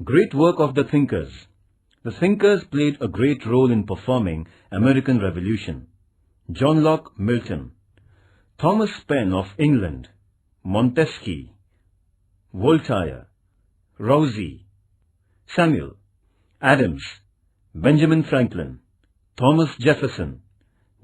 Great work of the thinkers. The thinkers played a great role in performing American Revolution. John Locke, Milton. Thomas Paine of England. Montesquieu. Voltaire. Rousseau. Samuel. Adams. Benjamin Franklin. Thomas Jefferson.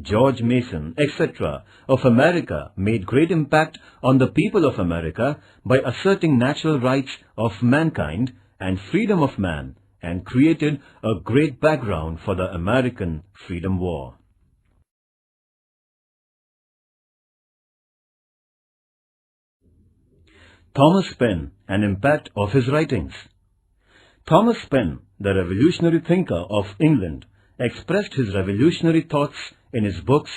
George Mason, etc. of America made great impact on the people of America by asserting natural rights of mankind and freedom of man, and created a great background for the American Freedom War. Thomas Paine, an impact of his writings. Thomas Paine, the revolutionary thinker of England, expressed his revolutionary thoughts in his books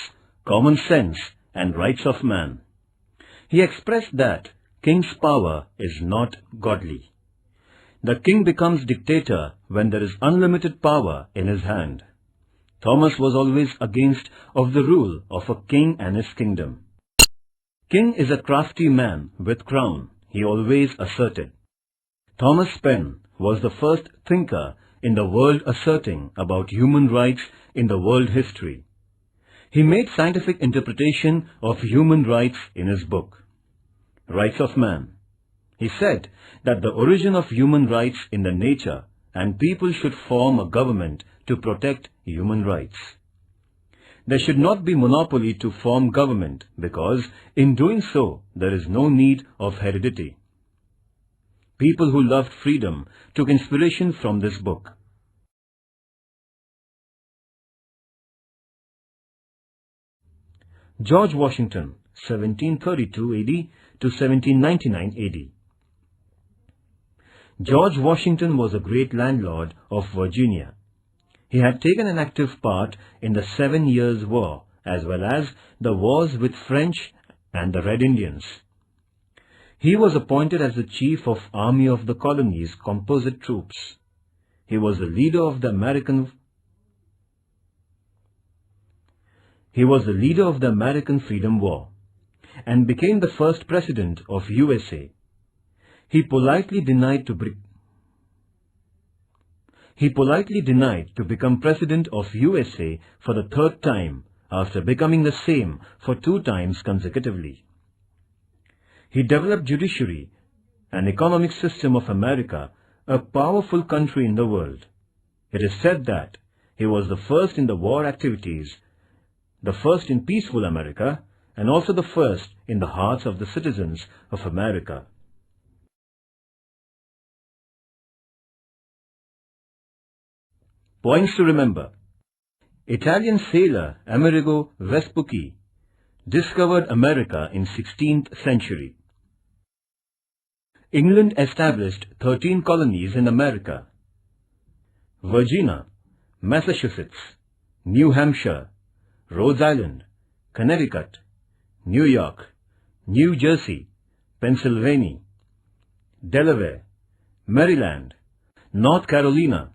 Common Sense and Rights of Man. He expressed that king's power is not godly. The king becomes dictator when there is unlimited power in his hand. Thomas was always against of the rule of a king and his kingdom. King is a crafty man with crown, he always asserted. Thomas Paine was the first thinker in the world asserting about human rights in the world history. He made scientific interpretation of human rights in his book, Rights of Man. He said that the origin of human rights in the nature and people should form a government to protect human rights. There should not be monopoly to form government because in doing so there is no need of heredity. People who loved freedom took inspiration from this book. George Washington, 1732 AD to 1799 AD. George Washington was a great landlord of Virginia. He had taken an active part in the 7 Years' War as well as the wars with French and the Red Indians. He was appointed as the chief of Army of the Colonies composite troops. He was the leader of the American Freedom War and became the first president of USA. He politely denied to become president of USA for the 3rd time after becoming the same for 2 times consecutively. He developed judiciary, an economic system of America, a powerful country in the world. It is said that he was the first in the war activities, the first in peaceful America, and also the first in the hearts of the citizens of America. Points to remember. Italian sailor Amerigo Vespucci discovered America in 16th century. England established 13 colonies in America. Virginia, Massachusetts, New Hampshire, Rhode Island, Connecticut, New York, New Jersey, Pennsylvania, Delaware, Maryland, North Carolina,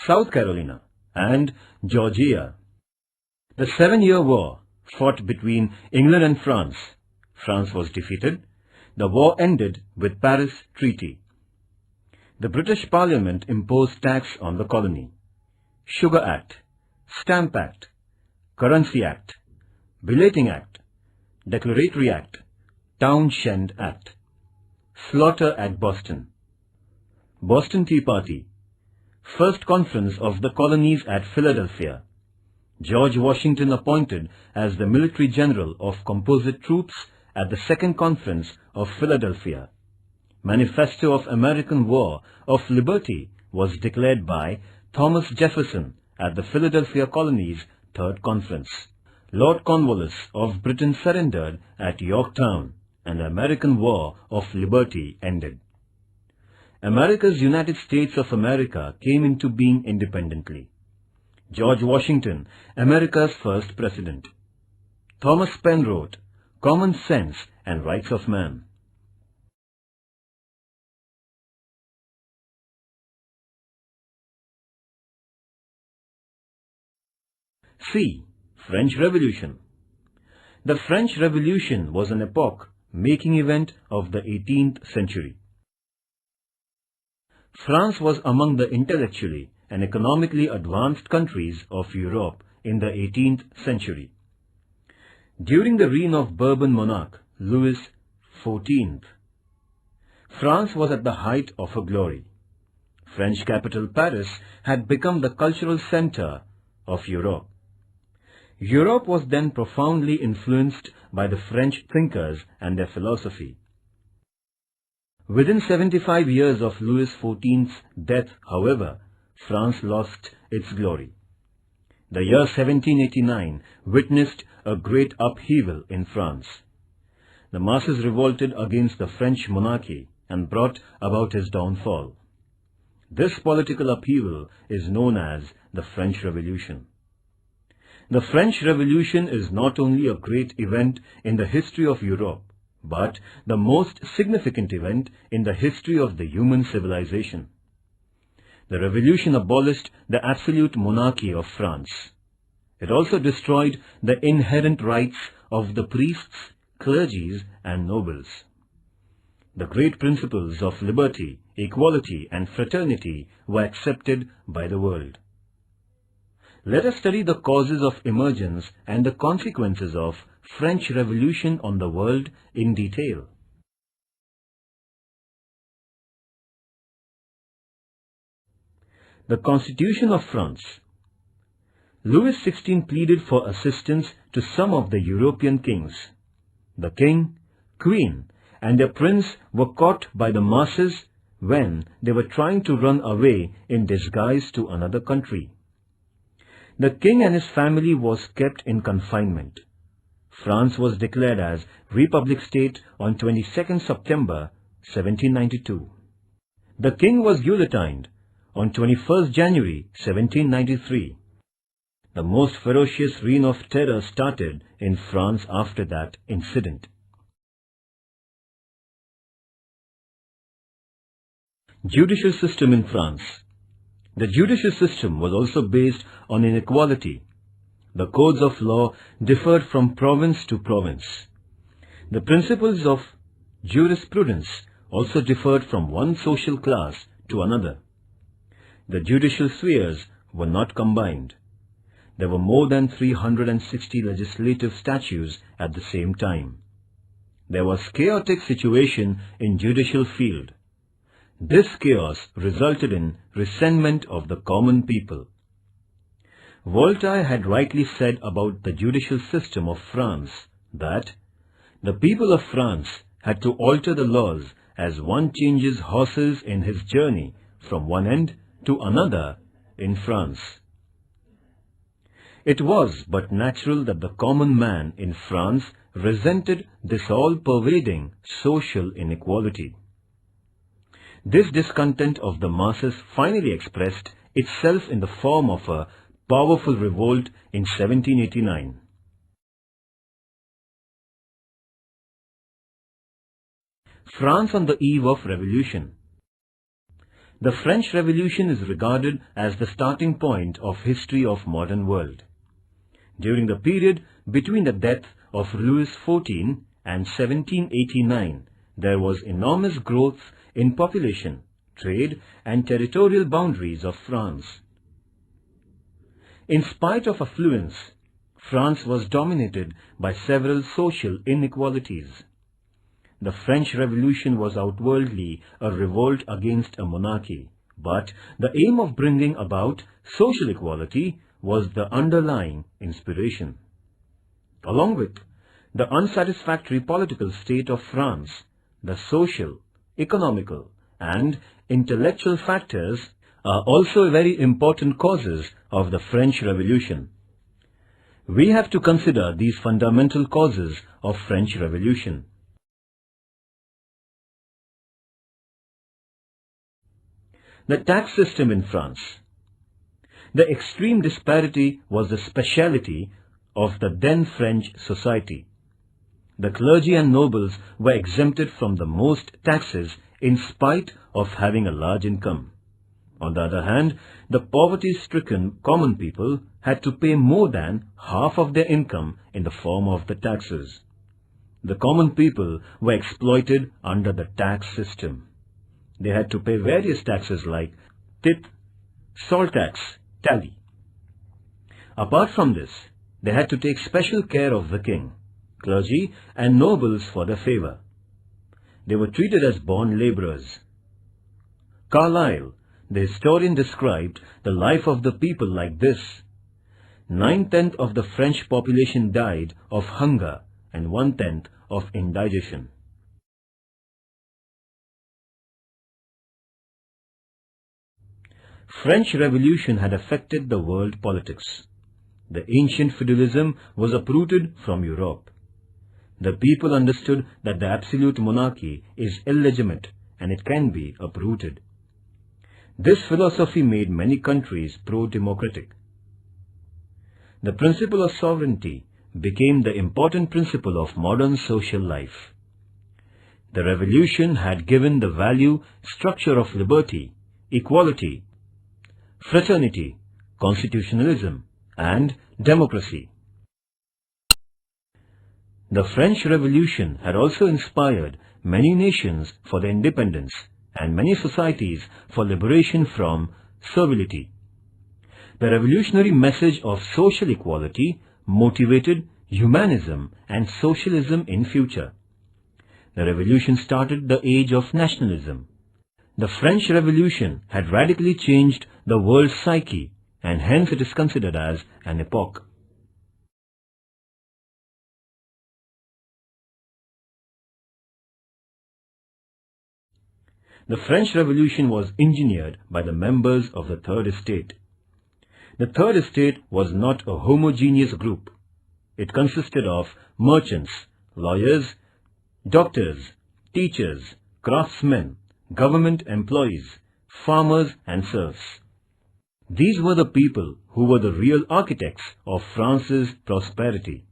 South Carolina, and Georgia. The 7-Year War fought between England and France. France was defeated. The war ended with Paris Treaty. The British Parliament imposed tax on the colony. Sugar Act, Stamp Act, Currency Act, Belating Act, Declaratory Act, Townshend Act. Slaughter at Boston. Boston Tea Party. First Conference of the Colonies at Philadelphia. George Washington appointed as the Military General of Composite Troops at the Second Conference of Philadelphia. Manifesto of American War of Liberty was declared by Thomas Jefferson at the Philadelphia Colony's Third Conference. Lord Cornwallis of Britain surrendered at Yorktown, and the American War of Liberty ended. America's United States of America came into being independently. George Washington, America's first president. Thomas Paine wrote Common Sense and Rights of Man. C. French Revolution. The French Revolution was an epoch-making event of the 18th century. France was among the intellectually and economically advanced countries of Europe in the 18th century. During the reign of Bourbon monarch Louis XIV, France was at the height of her glory. French capital Paris had become the cultural center of Europe. Europe was then profoundly influenced by the French thinkers and their philosophy. Within 75 years of Louis XIV's death, however, France lost its glory. The year 1789 witnessed a great upheaval in France. The masses revolted against the French monarchy and brought about his downfall. This political upheaval is known as the French Revolution. The French Revolution is not only a great event in the history of Europe, but the most significant event in the history of the human civilization. The revolution abolished the absolute monarchy of France. It also destroyed the inherent rights of the priests, clergies, and nobles. The great principles of liberty, equality, and fraternity were accepted by the world. Let us study the causes of emergence and the consequences of French Revolution on the world in detail. The Constitution of France. Louis XVI pleaded for assistance to some of the European kings. The king, queen, and their prince were caught by the masses when they were trying to run away in disguise to another country. The king and his family was kept in confinement. France was declared as Republic State on 22nd September 1792. The king was guillotined on 21st January 1793. The most ferocious reign of terror started in France after that incident. Judicial system in France. The judicial system was also based on inequality. The codes of law differed from province to province. The principles of jurisprudence also differed from one social class to another. The judicial spheres were not combined. There were more than 360 legislative statutes at the same time. There was chaotic situation in judicial field. This chaos resulted in resentment of the common people. Voltaire had rightly said about the judicial system of France that the people of France had to alter the laws as one changes horses in his journey from one end to another in France. It was but natural that the common man in France resented this all-pervading social inequality. This discontent of the masses finally expressed itself in the form of a powerful revolt in 1789. France on the eve of revolution. The French Revolution is regarded as the starting point of history of modern world. During the period between the death of Louis XIV and 1789, there was enormous growth in population, trade, and territorial boundaries of France. In spite of affluence, France was dominated by several social inequalities. The French Revolution was outwardly a revolt against a monarchy, but the aim of bringing about social equality was the underlying inspiration. Along with the unsatisfactory political state of France, the social, economical, and intellectual factors are also very important causes of the French Revolution. We have to consider these fundamental causes of French Revolution. The tax system in France. The extreme disparity was the speciality of the then French society. The clergy and nobles were exempted from the most taxes in spite of having a large income. On the other hand, the poverty-stricken common people had to pay more than half of their income in the form of the taxes. The common people were exploited under the tax system. they had to pay various taxes like tithe, salt tax, tally. Apart from this, they had to take special care of the king, clergy and nobles for their favour. They were treated as born labourers. Carlyle, the historian, described the life of the people like this. 9/10 of the French population died of hunger and 1/10 of indigestion. French Revolution had affected the world politics. The ancient feudalism was uprooted from Europe. The people understood that the absolute monarchy is illegitimate and it can be uprooted. This philosophy made many countries pro-democratic. The principle of sovereignty became the important principle of modern social life. The revolution had given the value structure of liberty, equality, fraternity, constitutionalism, and democracy. The French Revolution had also inspired many nations for their independence and many societies for liberation from servility. The revolutionary message of social equality motivated humanism and socialism in future. The revolution started the age of nationalism. The French Revolution had radically changed the world's psyche, and hence it is considered as an epoch. The French Revolution was engineered by the members of the Third Estate. The Third Estate was not a homogeneous group. It consisted of merchants, lawyers, doctors, teachers, craftsmen, government employees, farmers and serfs. These were the people who were the real architects of France's prosperity.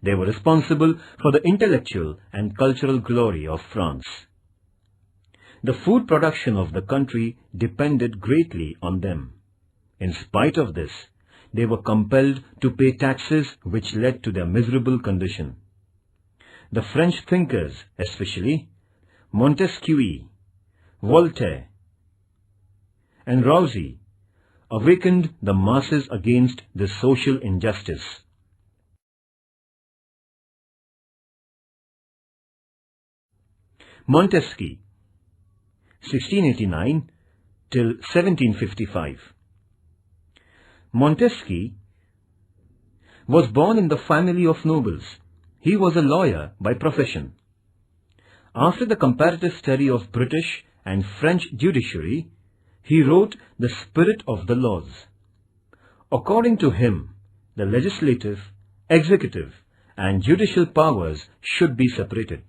They were responsible for the intellectual and cultural glory of France. The food production of the country depended greatly on them. In spite of this, they were compelled to pay taxes which led to their miserable condition. The French thinkers, especially Montesquieu, Voltaire, and Rousseau, awakened the masses against this social injustice. Montesquieu, 1689 till 1755. Montesquieu was born in the family of nobles. He was a lawyer by profession. After the comparative study of British and French judiciary, he wrote The Spirit of the Laws. According to him, the legislative, executive, and judicial powers should be separated.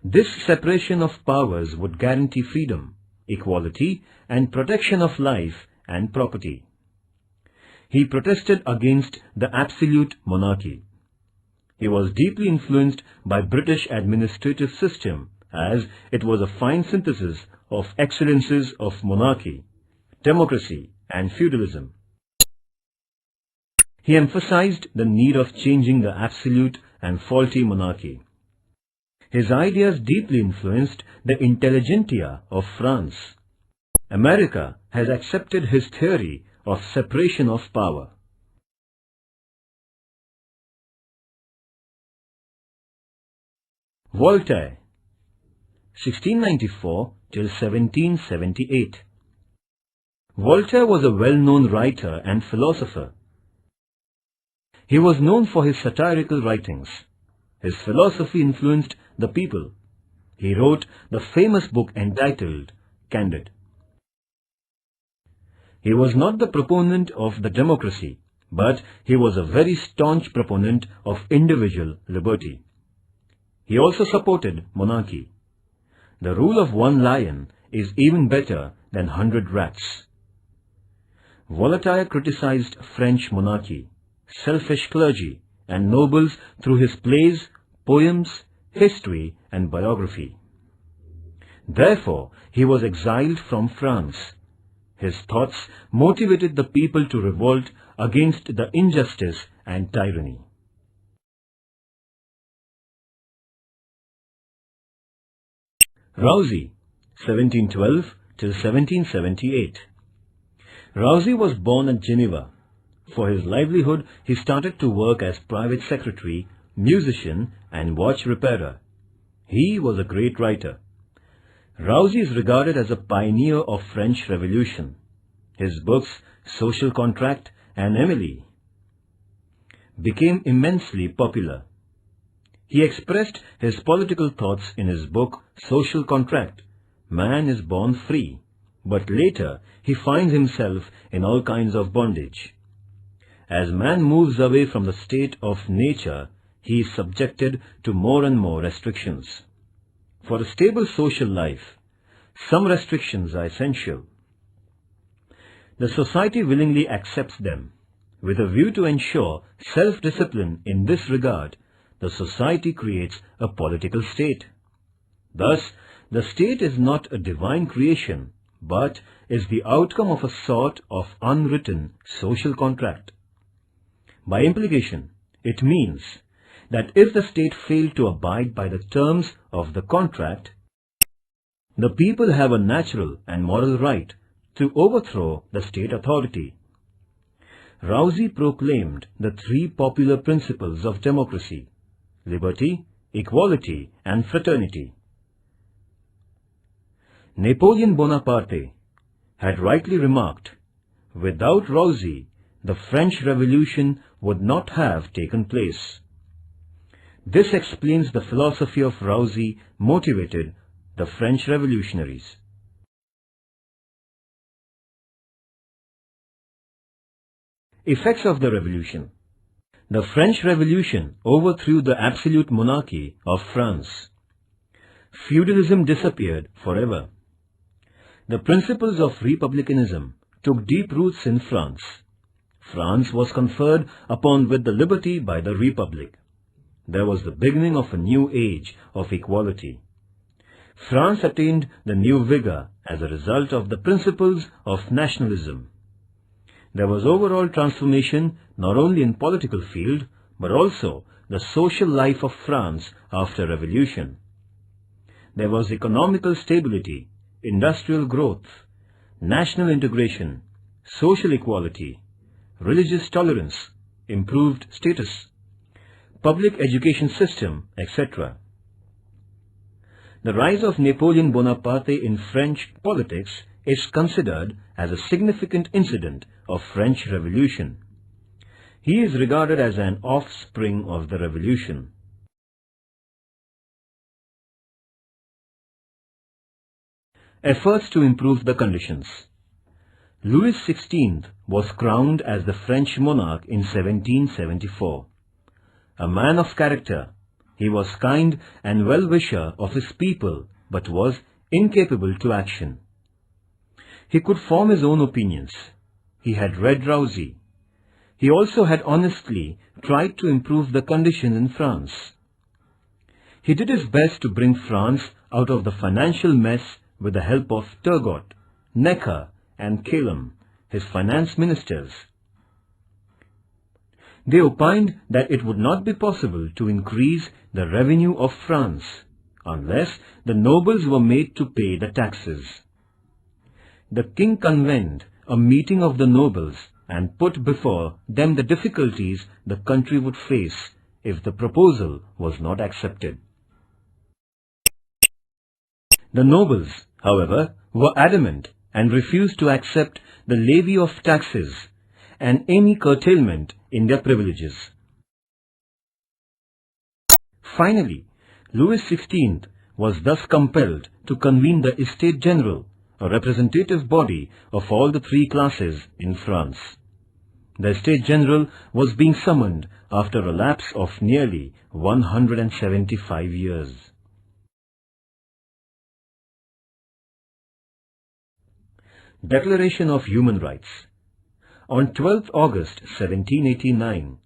This separation of powers would guarantee freedom, equality, and protection of life and property. He protested against the absolute monarchy. He was deeply influenced by British administrative system, as it was a fine synthesis of excellences of monarchy, democracy, and feudalism. He emphasized the need of changing the absolute and faulty monarchy. His ideas deeply influenced the intelligentsia of France. America has accepted his theory of separation of power. Voltaire, 1694 till 1778. Voltaire was a well-known writer and philosopher. He was known for his satirical writings. His philosophy influenced the people. He wrote the famous book entitled Candide. He was not the proponent of the democracy, but he was a very staunch proponent of individual liberty. He also supported monarchy. The rule of one lion is even better than 100 rats. Voltaire criticized French monarchy, selfish clergy, and nobles through his plays, poems, history, and biography. Therefore, he was exiled from France. His thoughts motivated the people to revolt against the injustice and tyranny. Rousseau, 1712 till 1778. Rousey was born at Geneva. For his livelihood, he started to work as private secretary, musician and watch repairer. He was a great writer. Rousey is regarded as a pioneer of French Revolution. His books, Social Contract and Emily, became immensely popular. He expressed his political thoughts in his book, Social Contract. Man is born free, but later he finds himself in all kinds of bondage. As man moves away from the state of nature, he is subjected to more and more restrictions. For a stable social life, some restrictions are essential. The society willingly accepts them. With a view to ensure self-discipline in this regard, the society creates a political state. Thus, the state is not a divine creation, but is the outcome of a sort of unwritten social contract. By implication, it means that if the state failed to abide by the terms of the contract, the people have a natural and moral right to overthrow the state authority. Rousey proclaimed the three popular principles of democracy: liberty, equality, and fraternity. Napoleon Bonaparte had rightly remarked, without Rousey, the French Revolution would not have taken place. This explains the philosophy of Rousey motivated the French revolutionaries. Effects of the Revolution. The French Revolution overthrew the absolute monarchy of France. Feudalism disappeared forever. The principles of republicanism took deep roots in France. France was conferred upon with the liberty by the Republic. There was the beginning of a new age of equality. France attained the new vigor as a result of the principles of nationalism. There was overall transformation not only in political field, but also the social life of France after revolution. There was economical stability, industrial growth, national integration, social equality, religious tolerance, improved status, public education system, etc. The rise of Napoleon Bonaparte in French politics is considered as a significant incident of French Revolution. He is regarded as an offspring of the revolution. Efforts to improve the conditions. Louis XVI was crowned as the French monarch in 1774. A man of character, he was kind and well-wisher of his people, but was incapable to action. He could form his own opinions. He had read Rousey. He also had honestly tried to improve the conditions in France. He did his best to bring France out of the financial mess with the help of Turgot, Necker and Calum, his finance ministers. They opined that it would not be possible to increase the revenue of France unless the nobles were made to pay the taxes. The king convened a meeting of the nobles and put before them the difficulties the country would face if the proposal was not accepted. The nobles, however, were adamant and refused to accept the levy of taxes and any curtailment in their privileges. Finally, Louis XVI was thus compelled to convene the Estates General, a representative body of all the three classes in France. The Estates General was being summoned after a lapse of nearly 175 years. Declaration of Human Rights. On 12th August 1789,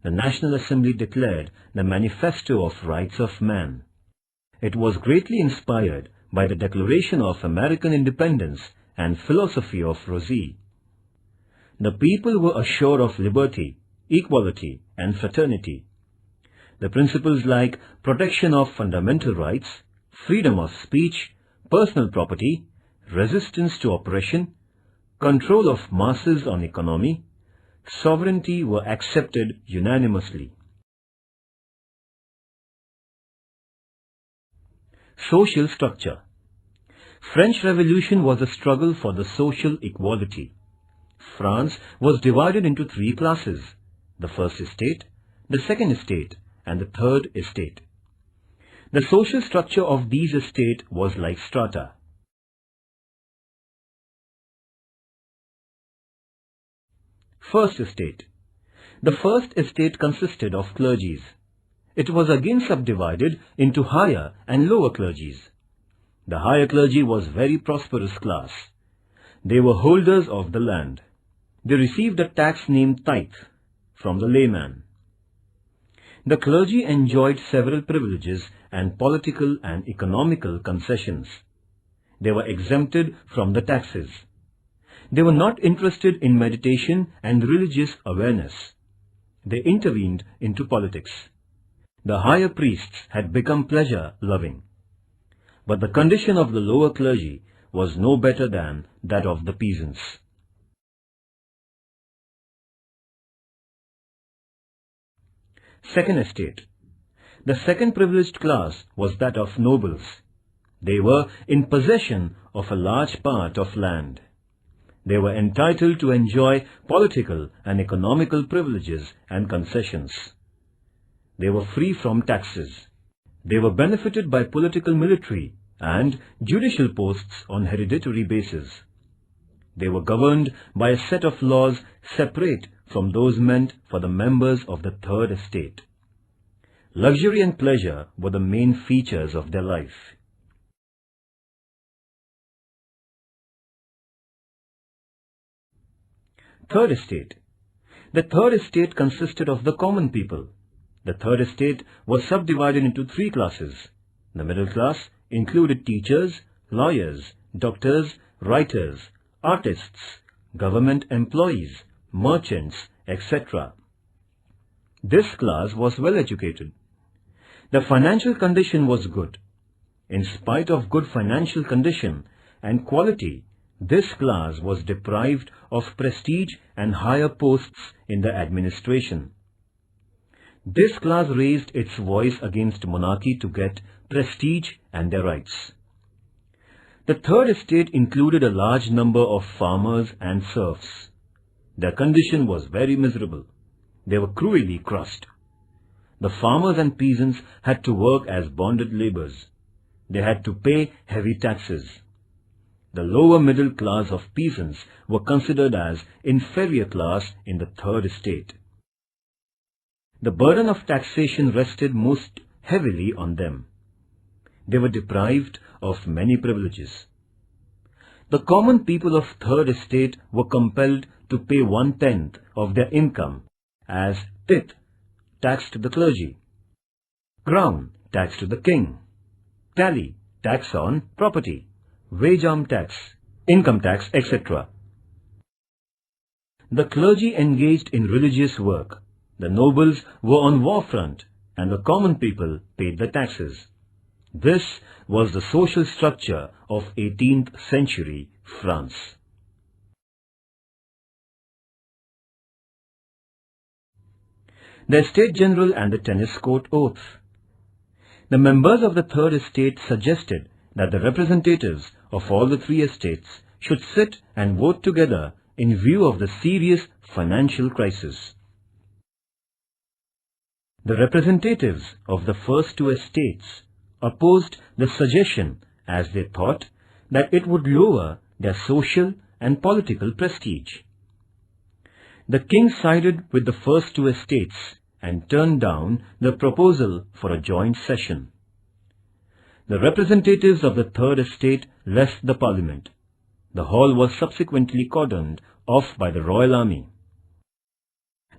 the National Assembly declared the Manifesto of Rights of Man. It was greatly inspired by the Declaration of American Independence and philosophy of Rousey. The people were assured of liberty, equality and fraternity. The principles like protection of fundamental rights, freedom of speech, personal property, resistance to oppression, control of masses on economy, sovereignty were accepted unanimously. Social structure. French Revolution was a struggle for the social equality. France was divided into three classes: the first estate, the second estate, and the third estate. The social structure of these estates was like strata. First estate. The first estate consisted of clergies. It was again subdivided into higher and lower clergies. The higher clergy was very prosperous class. They were holders of the land. They received a tax named tithe from the layman. The clergy enjoyed several privileges and political and economical concessions. They were exempted from the taxes. They were not interested in meditation and religious awareness. They intervened into politics. The higher priests had become pleasure-loving. But the condition of the lower clergy was no better than that of the peasants. Second estate. The second privileged class was that of nobles. They were in possession of a large part of land. They were entitled to enjoy political and economical privileges and concessions. They were free from taxes. They were benefited by political, military, and judicial posts on hereditary basis. They were governed by a set of laws separate from those meant for the members of the third estate. Luxury and pleasure were the main features of their life. Third estate. The third estate consisted of the common people. The third estate was subdivided into three classes. The middle class included teachers, lawyers, doctors, writers, artists, government employees, merchants, etc. This class was well educated. The financial condition was good. In spite of good financial condition and quality, this class was deprived of prestige and higher posts in the administration. This class raised its voice against monarchy to get prestige and their rights. The third estate included a large number of farmers and serfs. Their condition was very miserable. They were cruelly crushed. The farmers and peasants had to work as bonded laborers. They had to pay heavy taxes. The lower middle class of peasants were considered as inferior class in the third estate. The burden of taxation rested most heavily on them. They were deprived of many privileges. The common people of third estate were compelled to pay 1/10 of their income as tithe, tax to the clergy; crown, tax to the king; tally, tax on property; wage arm tax, income tax, etc. The clergy engaged in religious work. The nobles were on war front, and the common people paid the taxes. This was the social structure of 18th century France. The Estate General and the Tennis Court Oath. The members of the third estate suggested that the representatives of all the three estates should sit and vote together in view of the serious financial crisis. The representatives of the first two estates opposed the suggestion as they thought that it would lower their social and political prestige. The king sided with the first two estates and turned down the proposal for a joint session. The representatives of the third estate left the parliament. The hall was subsequently cordoned off by the royal army.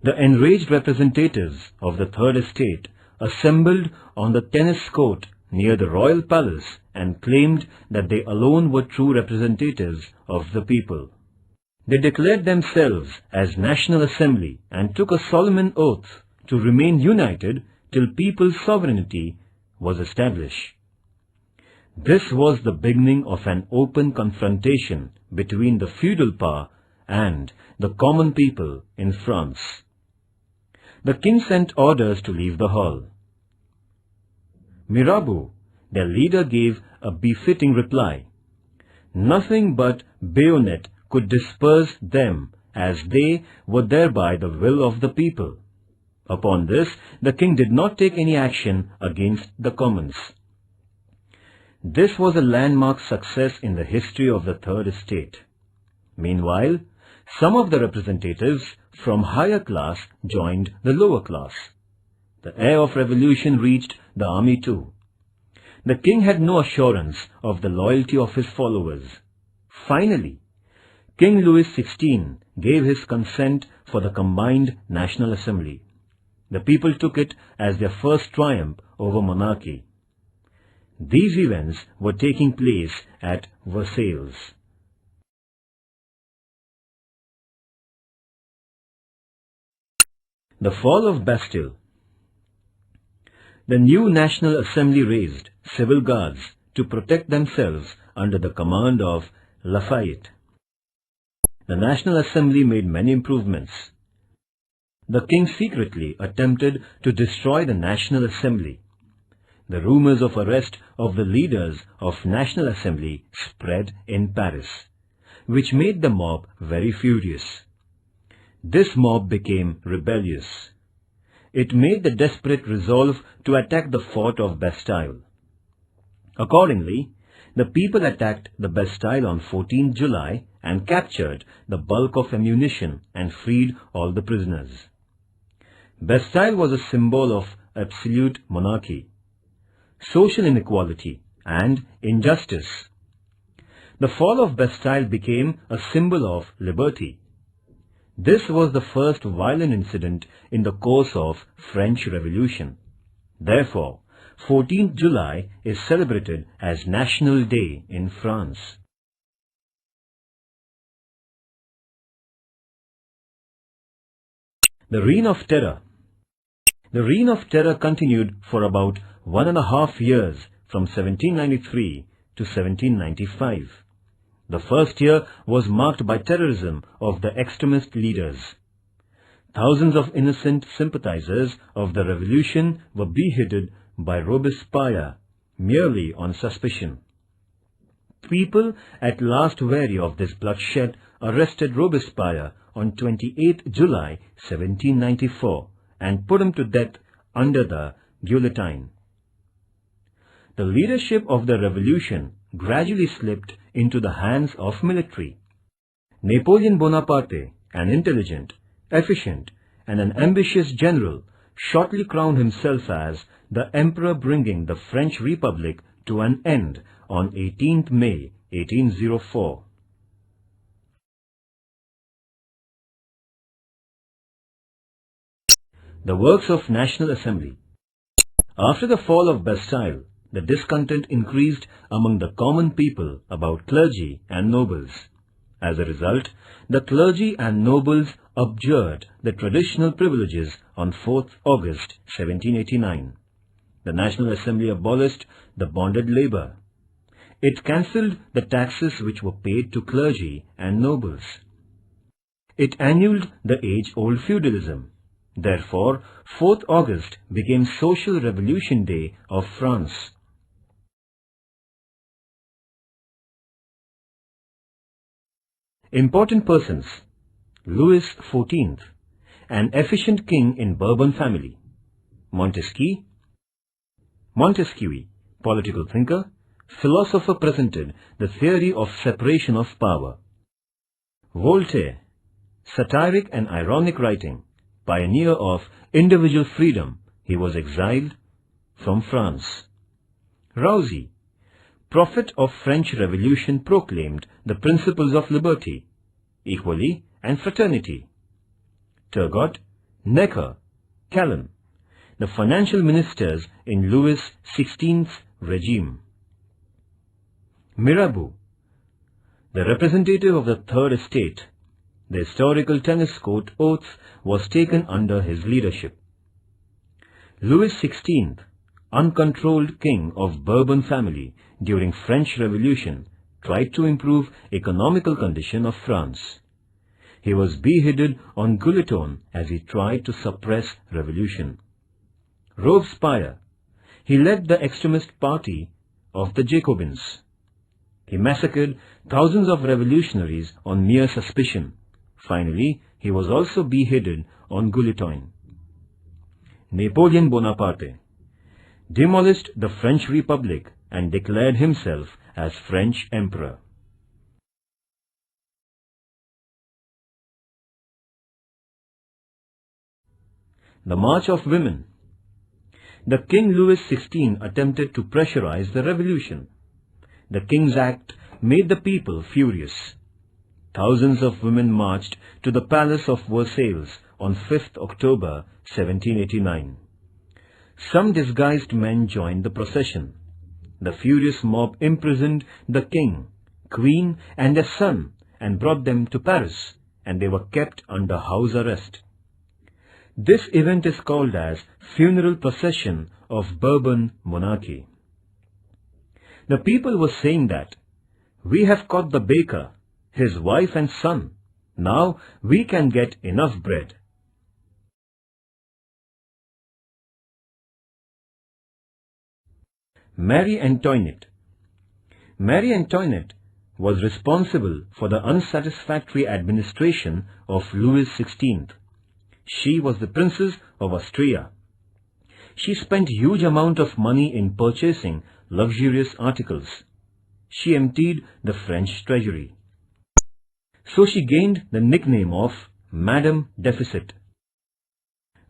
The enraged representatives of the third estate assembled on the tennis court near the royal palace and claimed that they alone were true representatives of the people. They declared themselves as National Assembly and took a solemn oath to remain united till people's sovereignty was established. This was the beginning of an open confrontation between the feudal power and the common people in France. The king sent orders to leave the hall. Mirabeau, their leader, gave a befitting reply. Nothing but bayonet could disperse them, as they were thereby the will of the people. Upon this, the king did not take any action against the commons. This was a landmark success in the history of the Third Estate. Meanwhile, some of the representatives from higher class joined the lower class. The air of revolution reached the army too. The king had no assurance of the loyalty of his followers. Finally, King Louis XVI gave his consent for the combined National Assembly. The people took it as their first triumph over monarchy. These events were taking place at Versailles. The fall of Bastille. The new National Assembly raised civil guards to protect themselves under the command of Lafayette. The National Assembly made many improvements. The king secretly attempted to destroy the National Assembly. The rumors of arrest of the leaders of National Assembly spread in Paris, which made the mob very furious. This mob became rebellious. It made the desperate resolve to attack the fort of Bastille. Accordingly, the people attacked the Bastille on 14 July and captured the bulk of ammunition and freed all the prisoners. Bastille was a symbol of absolute monarchy, social inequality and injustice. The fall of Bastille became a symbol of liberty. This was the first violent incident in the course of French Revolution. Therefore, 14th July is celebrated as National Day in France. The Reign of Terror. The Reign of Terror continued for about 1.5 years from 1793 to 1795. The first year was marked by terrorism of the extremist leaders. Thousands of innocent sympathizers of the revolution were beheaded by Robespierre merely on suspicion. People, at last weary of this bloodshed, arrested Robespierre on 28 July 1794 and put him to death under the guillotine. The leadership of the revolution gradually slipped into the hands of military. Napoleon Bonaparte, an intelligent, efficient, and an ambitious general, shortly crowned himself as the emperor, bringing the French Republic to an end on 18th May 1804. The works of National Assembly. After the fall of Bastille, the discontent increased among the common people about clergy and nobles. As a result, the clergy and nobles abjured the traditional privileges on 4th August 1789. The National Assembly abolished the bonded labor. It cancelled the taxes which were paid to clergy and nobles. It annulled the age-old feudalism. Therefore, 4th August became Social Revolution Day of France. Important persons. Louis XIV, an efficient king in Bourbon family. Montesquieu, political thinker, philosopher, presented the theory of separation of power. Voltaire, satiric and ironic writing, pioneer of individual freedom, he was exiled from France. Rousseau, prophet of French Revolution, proclaimed the principles of liberty, equality and fraternity. Turgot, Necker, Calonne, the financial ministers in Louis XVI's regime. Mirabeau, the representative of the Third Estate. The historical tennis court oath was taken under his leadership. Louis XVI, uncontrolled king of Bourbon family during French Revolution, tried to improve economical condition of France. He was beheaded on Guillotine as he tried to suppress revolution. Robespierre. He led the extremist party of the Jacobins. He massacred thousands of revolutionaries on mere suspicion. Finally, he was also beheaded on Guillotine. Napoleon Bonaparte demolished the French Republic and declared himself as French Emperor. The March of Women. The King Louis XVI attempted to pressurize the revolution. The King's Act made the people furious. Thousands of women marched to the Palace of Versailles on 5th October 1789. Some disguised men joined the procession. The furious mob imprisoned the king, queen and their son and brought them to Paris, and they were kept under house arrest. This event is called as Funeral Procession of Bourbon Monarchy. The people were saying that, "We have caught the baker, his wife and son. Now we can get enough bread." Marie Antoinette. Marie Antoinette was responsible for the unsatisfactory administration of Louis XVI. She was the Princess of Austria. She spent huge amount of money in purchasing luxurious articles. She emptied the French treasury. So she gained the nickname of Madame Deficit.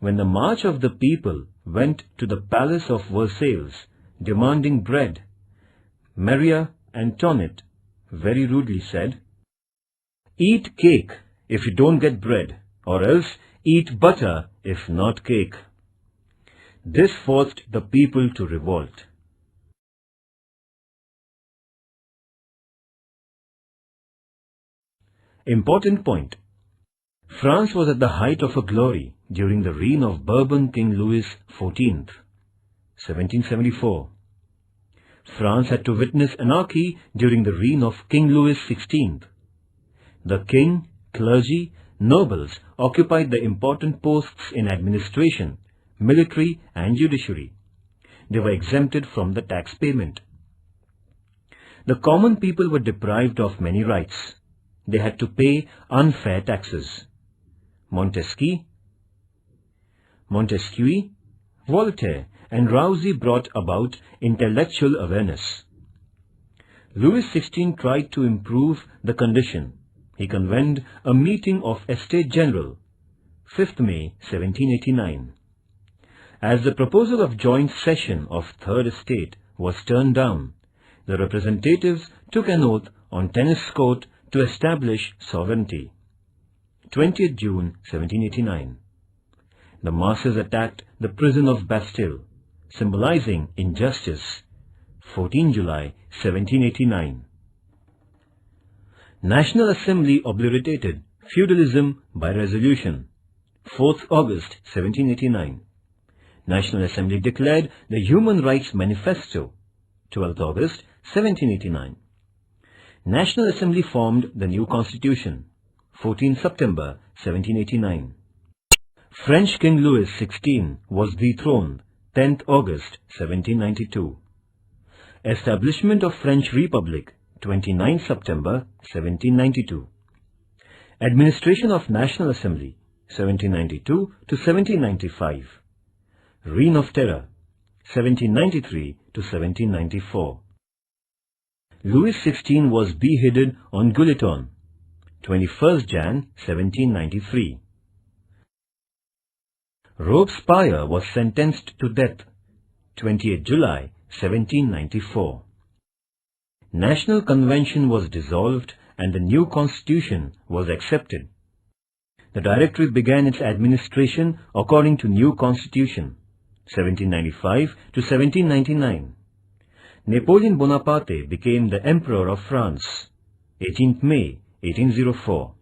When the march of the people went to the Palace of Versailles demanding bread, Marie Antoinette very rudely said, "Eat cake if you don't get bread, or else eat butter if not cake." This forced the people to revolt. Important point. France was at the height of her glory during the reign of Bourbon King Louis XIV, 1774. France had to witness anarchy during the reign of King Louis XVI. The king, clergy, nobles occupied the important posts in administration, military and judiciary. They were exempted from the tax payment. The common people were deprived of many rights. They had to pay unfair taxes. Montesquieu, Voltaire and Rousseau brought about intellectual awareness. Louis XVI tried to improve the condition. He convened a meeting of Estates General, 5th May 1789. As the proposal of joint session of Third Estate was turned down, the representatives took an oath on tennis court to establish sovereignty. 20th June 1789. The masses attacked the prison of Bastille, symbolizing injustice. 14 July 1789. National Assembly obliterated feudalism by resolution. 4th August 1789. National Assembly declared the Human Rights Manifesto. 12th August 1789. National Assembly formed the new Constitution. 14 September 1789. French King Louis XVI was dethroned. 10th August 1792. Establishment of French Republic. 29 September 1792. Administration of National Assembly. 1792 to 1795. Reign of Terror. 1793 to 1794. Louis XVI was beheaded on Guillotine, 21st Jan 1793. Robespierre was sentenced to death, 28 July 1794. National Convention was dissolved and the new constitution was accepted. The Directory began its administration according to new constitution, 1795 to 1799. Napoleon Bonaparte became the Emperor of France, 18th May 1804.